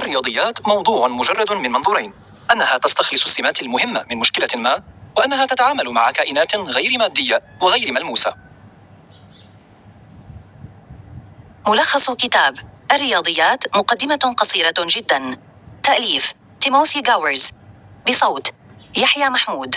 الرياضيات موضوع مجرد من منظورين: أنها تستخلص السمات المهمة من مشكلة ما، وأنها تتعامل مع كائنات غير مادية وغير ملموسة. ملخص كتاب الرياضيات، مقدمة قصيرة جدا. تأليف تيموثي غاورز، بصوت يحيى محمود.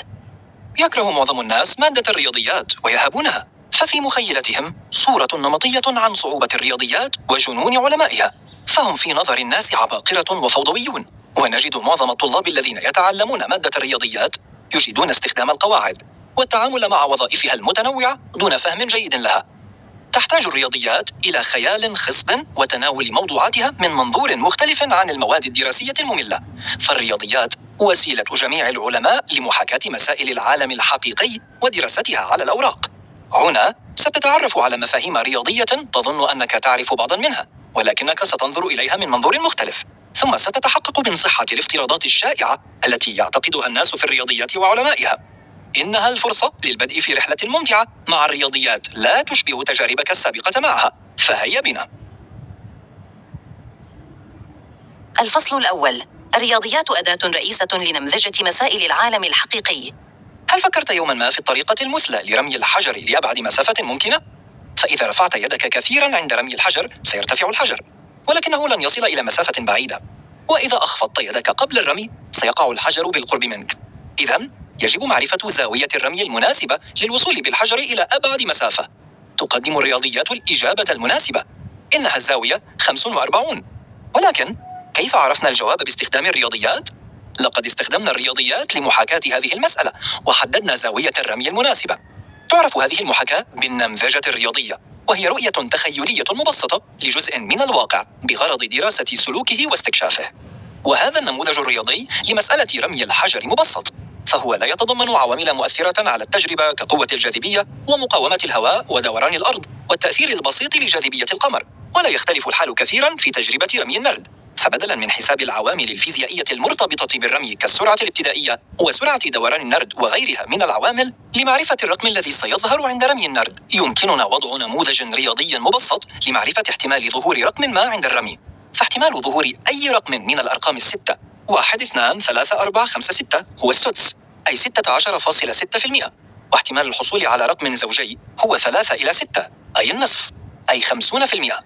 يكره معظم الناس مادة الرياضيات ويهابونها، ففي مخيلتهم صورة نمطية عن صعوبة الرياضيات وجنون علمائها، فهم في نظر الناس عباقرة وفوضويون. ونجد معظم الطلاب الذين يتعلمون مادة الرياضيات يجيدون استخدام القواعد والتعامل مع وظائفها المتنوعة دون فهم جيد لها. تحتاج الرياضيات إلى خيال خصب وتناول موضوعاتها من منظور مختلف عن المواد الدراسية المملة، فالرياضيات وسيلة جميع العلماء لمحاكاة مسائل العالم الحقيقي ودراستها على الأوراق. هنا ستتعرف على مفاهيم رياضية تظن أنك تعرف بعضا منها، ولكنك ستنظر إليها من منظور مختلف، ثم ستتحقق من صحة الافتراضات الشائعة التي يعتقدها الناس في الرياضيات وعلمائها. إنها الفرصة للبدء في رحلة ممتعة مع الرياضيات لا تشبه تجاربك السابقة معها، فهيا بنا. الفصل الأول: الرياضيات أداة رئيسة لنمذجة مسائل العالم الحقيقي. هل فكرت يوما ما في الطريقة المثلى لرمي الحجر لأبعد مسافة ممكنة؟ فإذا رفعت يدك كثيرا عند رمي الحجر سيرتفع الحجر، ولكنه لن يصل إلى مسافة بعيدة. وإذا أخفضت يدك قبل الرمي سيقع الحجر بالقرب منك. إذن يجب معرفة زاوية الرمي المناسبة للوصول بالحجر إلى أبعد مسافة. تقدم الرياضيات الإجابة المناسبة، إنها الزاوية 45. ولكن كيف عرفنا الجواب باستخدام الرياضيات؟ لقد استخدمنا الرياضيات لمحاكاة هذه المسألة وحددنا زاوية الرمي المناسبة. تعرف هذه المحاكاة بالنمذجة الرياضية، وهي رؤية تخيلية مبسطة لجزء من الواقع بغرض دراسة سلوكه واستكشافه. وهذا النموذج الرياضي لمسألة رمي الحجر مبسط، فهو لا يتضمن عوامل مؤثرة على التجربة كقوة الجاذبية ومقاومة الهواء ودوران الأرض والتأثير البسيط لجاذبية القمر، ولا يختلف الحال كثيرا في تجربة رمي النرد. فبدلا من حساب العوامل الفيزيائية المرتبطة بالرمي كالسرعة الابتدائية وسرعة دوران النرد وغيرها من العوامل لمعرفة الرقم الذي سيظهر عند رمي النرد، يمكننا وضع نموذج رياضي مبسط لمعرفة احتمال ظهور رقم ما عند الرمي. فاحتمال ظهور أي رقم من الأرقام الستة 1 2 3 4 5 6 هو السدس، أي 16.6%. واحتمال الحصول على رقم زوجي هو 3 إلى 6، أي النصف، أي 50%.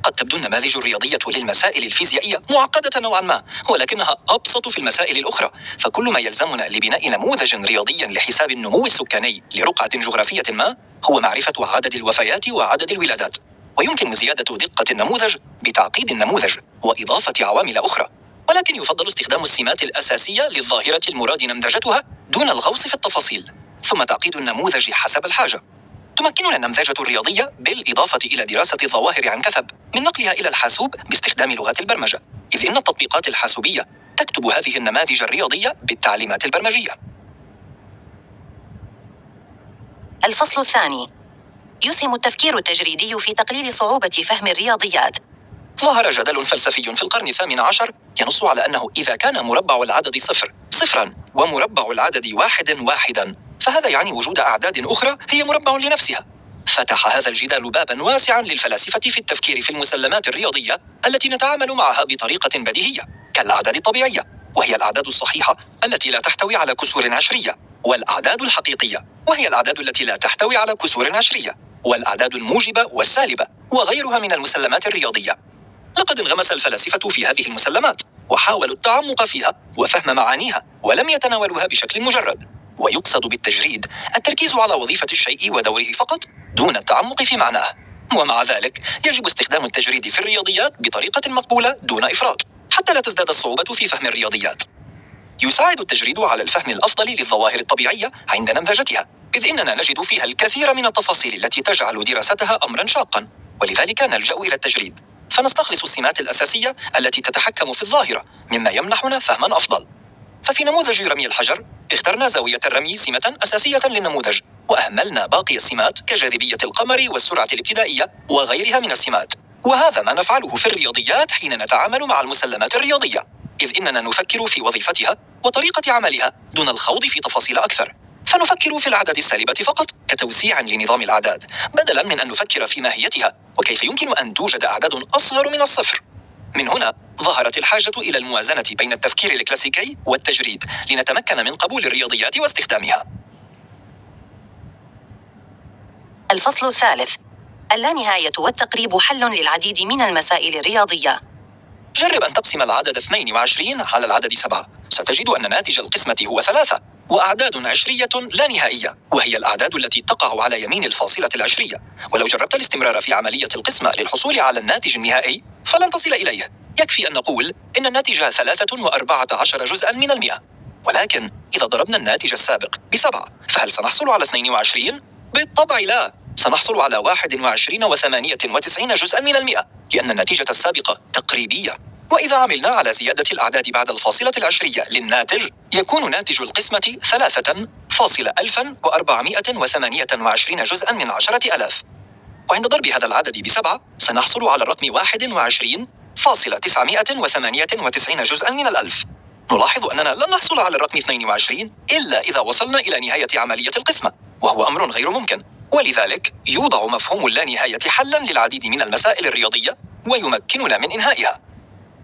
قد تبدو النماذج الرياضية للمسائل الفيزيائية معقدة نوعا ما، ولكنها أبسط في المسائل الأخرى. فكل ما يلزمنا لبناء نموذج رياضي لحساب النمو السكاني لرقعة جغرافية ما هو معرفة عدد الوفيات وعدد الولادات. ويمكن زيادة دقة النموذج بتعقيد النموذج وإضافة عوامل أخرى، ولكن يفضل استخدام السمات الأساسية للظاهرة المراد نمذجتها دون الغوص في التفاصيل، ثم تعقيد النموذج حسب الحاجة. تمكننا النمذجة الرياضية بالإضافة إلى دراسة الظواهر عن كثب من نقلها إلى الحاسوب باستخدام لغات البرمجة، إذ إن التطبيقات الحاسوبية تكتب هذه النماذج الرياضية بالتعليمات البرمجية. الفصل الثاني: يسهم التفكير التجريدي في تقليل صعوبة فهم الرياضيات. ظهر جدل فلسفي في القرن الثامن عشر ينص على أنه إذا كان مربع العدد 0 0 ومربع العدد 1 1 فهذا يعني وجود أعداد أخرى هي مربع لنفسها. فتح هذا الجدال بابا واسعا للفلاسفة في التفكير في المسلمات الرياضية التي نتعامل معها بطريقة بديهية، كالأعداد الطبيعية، وهي الأعداد الصحيحة التي لا تحتوي على كسور عشرية، والأعداد الحقيقية، وهي الأعداد التي لا تحتوي على كسور عشرية، والأعداد الموجبة والسالبة، وغيرها من المسلمات الرياضية. لقد انغمس الفلاسفة في هذه المسلمات وحاولوا التعمق فيها وفهم معانيها، ولم يتناولوها بشكل مجرد. ويقصد بالتجريد التركيز على وظيفة الشيء ودوره فقط دون التعمق في معناه. ومع ذلك يجب استخدام التجريد في الرياضيات بطريقة مقبولة دون إفراط، حتى لا تزداد الصعوبة في فهم الرياضيات. يساعد التجريد على الفهم الأفضل للظواهر الطبيعية عند نمذجتها، إذ إننا نجد فيها الكثير من التفاصيل التي تجعل دراستها أمرا شاقا، ولذلك نلجأ إلى التجريد، فنستخلص السمات الأساسية التي تتحكم في الظاهرة، مما يمنحنا فهما أفضل. ففي نموذج رمي الحجر اخترنا زاوية الرمي سمة أساسية للنموذج، وأهملنا باقي السمات كجاذبية القمر والسرعة الابتدائية وغيرها من السمات. وهذا ما نفعله في الرياضيات حين نتعامل مع المسلمات الرياضية، إذ إننا نفكر في وظيفتها وطريقة عملها دون الخوض في تفاصيل أكثر. فنفكر في الأعداد السالبة فقط كتوسيع لنظام الأعداد، بدلا من أن نفكر في ماهيتها وكيف يمكن أن توجد أعداد أصغر من الصفر. من هنا ظهرت الحاجة إلى الموازنة بين التفكير الكلاسيكي والتجريد لنتمكن من قبول الرياضيات واستخدامها. الفصل الثالث. اللانهاية والتقريب حل للعديد من المسائل الرياضية. جرب أن تقسم العدد 22 على العدد 7. ستجد أن ناتج القسمة هو 3 وأعداد عشرية لا نهائية، وهي الأعداد التي تقع على يمين الفاصلة العشرية. ولو جربت الاستمرار في عملية القسمة للحصول على الناتج النهائي فلن تصل إليه. يكفي أن نقول إن الناتج 13 جزءا من 100. ولكن إذا ضربنا الناتج السابق ب7 فهل سنحصل على 22؟ بالطبع لا، سنحصل على 21 و98 جزءا من 100، لأن النتيجة السابقة تقريبية. وإذا عملنا على زيادة الأعداد بعد الفاصلة العشرية للناتج يكون ناتج القسمة 3,1428 جزءا من 10,000. وعند ضرب هذا العدد ب7 سنحصل على الرقم 21,998 جزءا من 1000. نلاحظ أننا لن نحصل على الرقم 22 إلا إذا وصلنا إلى نهاية عملية القسمة، وهو أمر غير ممكن. ولذلك يوضع مفهوم اللانهاية حلا للعديد من المسائل الرياضية ويمكننا من إنهائها.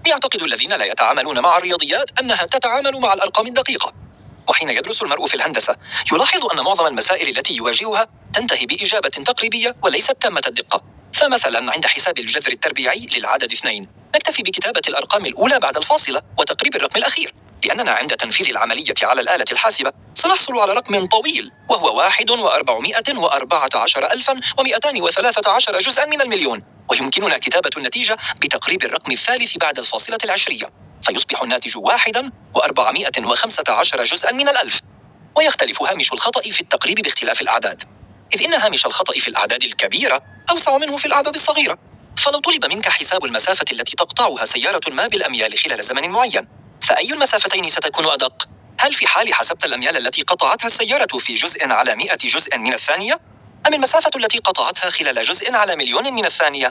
يعتقد الذين لا يتعاملون مع الرياضيات أنها تتعامل مع الأرقام الدقيقة. وحين يدرس المرء في الهندسة يلاحظ أن معظم المسائل التي يواجهها تنتهي بإجابة تقريبية وليست تامة الدقة. فمثلا عند حساب الجذر التربيعي للعدد 2 نكتفي بكتابة الأرقام الأولى بعد الفاصلة وتقريب الرقم الأخير، لأننا عند تنفيذ العملية على الآلة الحاسبة سنحصل على رقم طويل وهو 1,414,213 جزءا من المليون، ويمكننا كتابة النتيجة بتقريب الرقم الثالث بعد الفاصلة العشرية فيصبح الناتج 1,415 جزءا من 1000. ويختلف هامش الخطأ في التقريب باختلاف الأعداد، إذ إن هامش الخطأ في الأعداد الكبيرة أوسع منه في الأعداد الصغيرة. فلو طلب منك حساب المسافة التي تقطعها سيارة ما بالأميال خلال زمن معين، فأي المسافتين ستكون أدق؟ هل في حال حسبت الأميال التي قطعتها السيارة في جزء على 100 جزء من الثانية؟ أم المسافة التي قطعتها خلال جزء على مليون من الثانية؟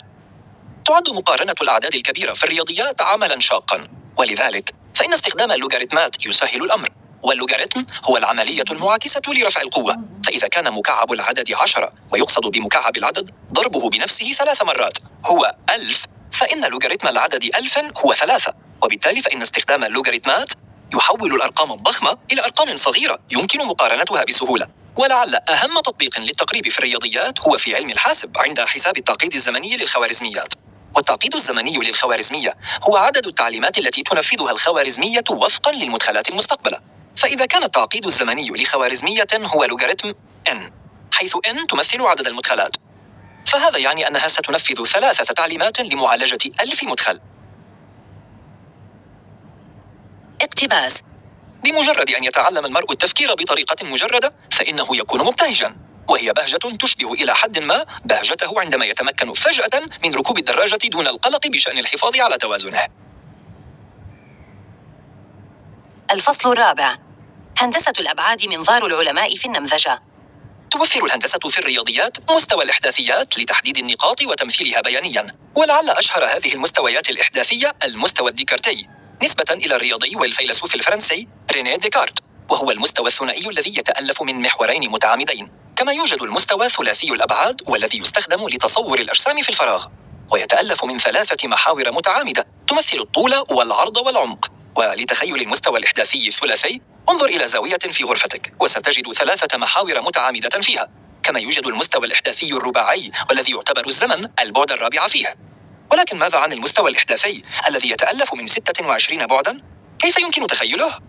تعد مقارنة الأعداد الكبيرة في الرياضيات عملا شاقا، ولذلك فإن استخدام اللوغاريتمات يسهل الأمر. واللوغاريتم هو العملية المعاكسة لرفع القوة، فإذا كان مكعب العدد 10 ويقصد بمكعب العدد ضربه بنفسه 3 مرات هو 1000، فإن لوغاريتم العدد 1000 هو 3، وبالتالي فإن استخدام اللوغاريتمات يحول الأرقام الضخمة إلى أرقام صغيرة يمكن مقارنتها بسهولة. ولعل أهم تطبيق للتقريب في الرياضيات هو في علم الحاسب عند حساب التعقيد الزمني للخوارزميات. والتعقيد الزمني للخوارزمية هو عدد التعليمات التي تنفذها الخوارزمية وفقا للمدخلات المستقبلة. فإذا كان التعقيد الزمني لخوارزمية هو لوغاريتم n، حيث n تمثل عدد المدخلات، فهذا يعني أنها ستنفذ 3 تعليمات لمعالجة 1000 مدخل. اقتباس: بمجرد أن يتعلم المرء التفكير بطريقة مجردة فإنه يكون مبتهجا، وهي بهجة تشبه إلى حد ما بهجته عندما يتمكن فجأة من ركوب الدراجة دون القلق بشأن الحفاظ على توازنه. الفصل الرابع. هندسة الأبعاد منظار العلماء في النمذجة. توفر الهندسة في الرياضيات مستوى الإحداثيات لتحديد النقاط وتمثيلها بيانيا، ولعل أشهر هذه المستويات الإحداثية المستوى الديكارتي نسبة إلى الرياضي والفيلسوف الفرنسي رينيه ديكارت، وهو المستوى الثنائي الذي يتألف من محورين متعامدين، كما يوجد المستوى ثلاثي الأبعاد والذي يستخدم لتصور الأجسام في الفراغ، ويتألف من 3 محاور متعامدة تمثل الطول والعرض والعمق. ولتخيل المستوى الإحداثي الثلاثي انظر إلى زاوية في غرفتك وستجد 3 محاور متعامدة فيها، كما يوجد المستوى الإحداثي الرباعي والذي يعتبر الزمن البعد الرابع فيه. ولكن ماذا عن المستوى الإحداثي الذي يتألف من 26 بعدا؟ كيف يمكن تخيله؟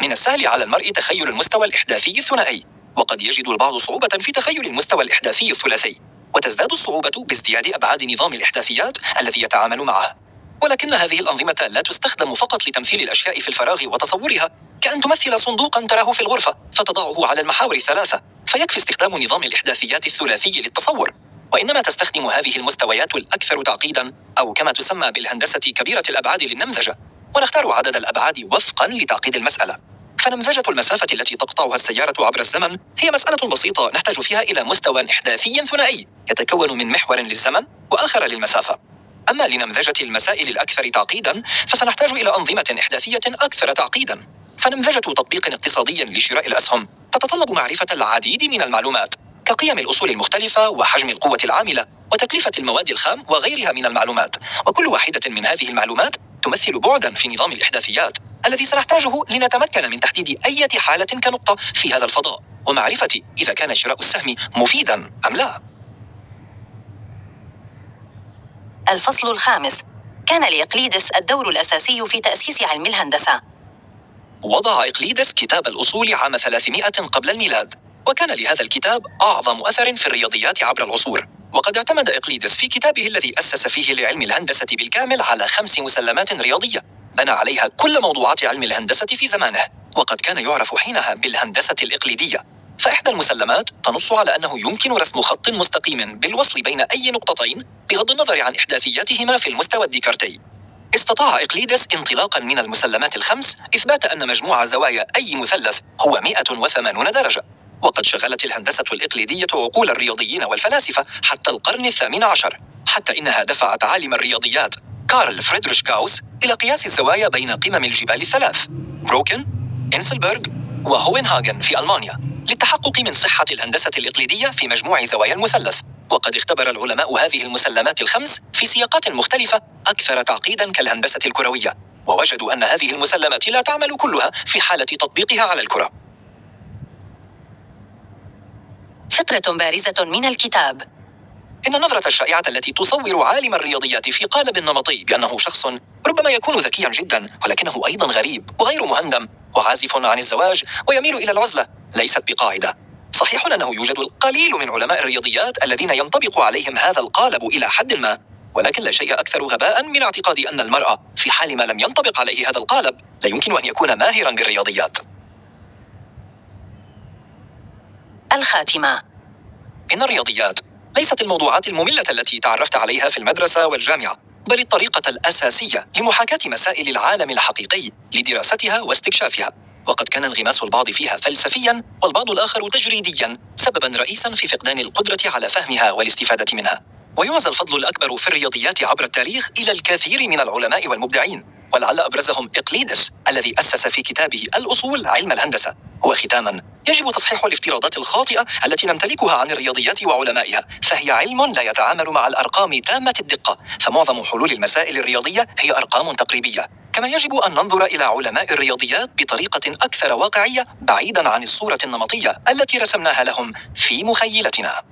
من السهل على المرء تخيل المستوى الإحداثي الثنائي، وقد يجد البعض صعوبة في تخيل المستوى الإحداثي الثلاثي، وتزداد الصعوبة بازدياد أبعاد نظام الإحداثيات الذي يتعامل معه. ولكن هذه الأنظمة لا تستخدم فقط لتمثيل الأشياء في الفراغ وتصورها، كأن تمثل صندوقا تراه في الغرفة فتضعه على المحاور 3، فيكفي استخدام نظام الإحداثيات الثلاثي للتصور. وإنما تستخدم هذه المستويات الأكثر تعقيدا أو كما تسمى بالهندسة كبيرة الأبعاد للنمذجة، ونختار عدد الأبعاد وفقا لتعقيد المسألة. فنمذجة المسافة التي تقطعها السيارة عبر الزمن هي مسألة بسيطة نحتاج فيها إلى مستوى إحداثي ثنائي يتكون من محور للزمن وآخر للمسافة. أما لنمذجة المسائل الأكثر تعقيدا فسنحتاج إلى أنظمة إحداثية أكثر تعقيدا. فنمذجة تطبيق اقتصادي لشراء الأسهم تتطلب معرفة العديد من المعلومات كقيم الأصول المختلفة وحجم القوة العاملة وتكلفة المواد الخام وغيرها من المعلومات، وكل واحدة من هذه المعلومات تمثل بعداً في نظام الإحداثيات الذي سنحتاجه لنتمكن من تحديد أي حالة كنقطة في هذا الفضاء ومعرفة إذا كان شراء السهم مفيداً أم لا. الفصل الخامس. كان لإقليدس الدور الأساسي في تأسيس علم الهندسة. وضع إقليدس كتاب الأصول عام 300 قبل الميلاد، وكان لهذا الكتاب أعظم أثر في الرياضيات عبر العصور. وقد اعتمد إقليدس في كتابه الذي أسس فيه لعلم الهندسة بالكامل على 5 مسلمات رياضية بنى عليها كل موضوعات علم الهندسة في زمانه، وقد كان يعرف حينها بالهندسة الإقليدية. فإحدى المسلمات تنص على أنه يمكن رسم خط مستقيم بالوصل بين أي نقطتين بغض النظر عن إحداثياتهما في المستوى الديكارتي. استطاع إقليدس انطلاقاً من المسلمات ال5 إثبات أن مجموع زوايا أي مثلث هو 180 درجة. وقد شغلت الهندسة الإقليدية عقول الرياضيين والفلاسفة حتى القرن ال18، حتى إنها دفعت عالم الرياضيات كارل فريدريش غاوس إلى قياس الزوايا بين قمم الجبال الثلاث بروكن، إنسلبرغ، وهوينهاغن في ألمانيا للتحقق من صحة الهندسة الإقليدية في مجموع زوايا المثلث. وقد اختبر العلماء هذه المسلمات ال5 في سياقات مختلفة أكثر تعقيداً كالهندسة الكروية، ووجدوا أن هذه المسلمات لا تعمل كلها في حالة تطبيقها على الكرة. فكرة بارزة من الكتاب. إن النظرة الشائعة التي تصور عالم الرياضيات في قالب نمطي بأنه شخص ربما يكون ذكياً جداً ولكنه أيضاً غريب وغير مهندم وعازف عن الزواج ويميل إلى العزلة ليست بقاعدة. صحيح أنه يوجد القليل من علماء الرياضيات الذين ينطبق عليهم هذا القالب إلى حد ما، ولكن لا شيء أكثر غباء من اعتقاد أن المرء في حال ما لم ينطبق عليه هذا القالب لا يمكن أن يكون ماهراً بالرياضيات. الخاتمة. إن الرياضيات ليست الموضوعات المملة التي تعرفت عليها في المدرسة والجامعة، بل الطريقة الأساسية لمحاكاة مسائل العالم الحقيقي لدراستها واستكشافها. وقد كان انغماس البعض فيها فلسفياً والبعض الآخر تجريدياً سبباً رئيساً في فقدان القدرة على فهمها والاستفادة منها. ويعزى الفضل الأكبر في الرياضيات عبر التاريخ إلى الكثير من العلماء والمبدعين، ولعل أبرزهم إقليدس الذي أسس في كتابه الأصول علم الهندسة. وختاماً، يجب تصحيح الافتراضات الخاطئة التي نمتلكها عن الرياضيات وعلمائها، فهي علم لا يتعامل مع الأرقام تامة الدقة، فمعظم حلول المسائل الرياضية هي أرقام تقريبية. كما يجب أن ننظر إلى علماء الرياضيات بطريقة أكثر واقعية بعيداً عن الصورة النمطية التي رسمناها لهم في مخيلتنا.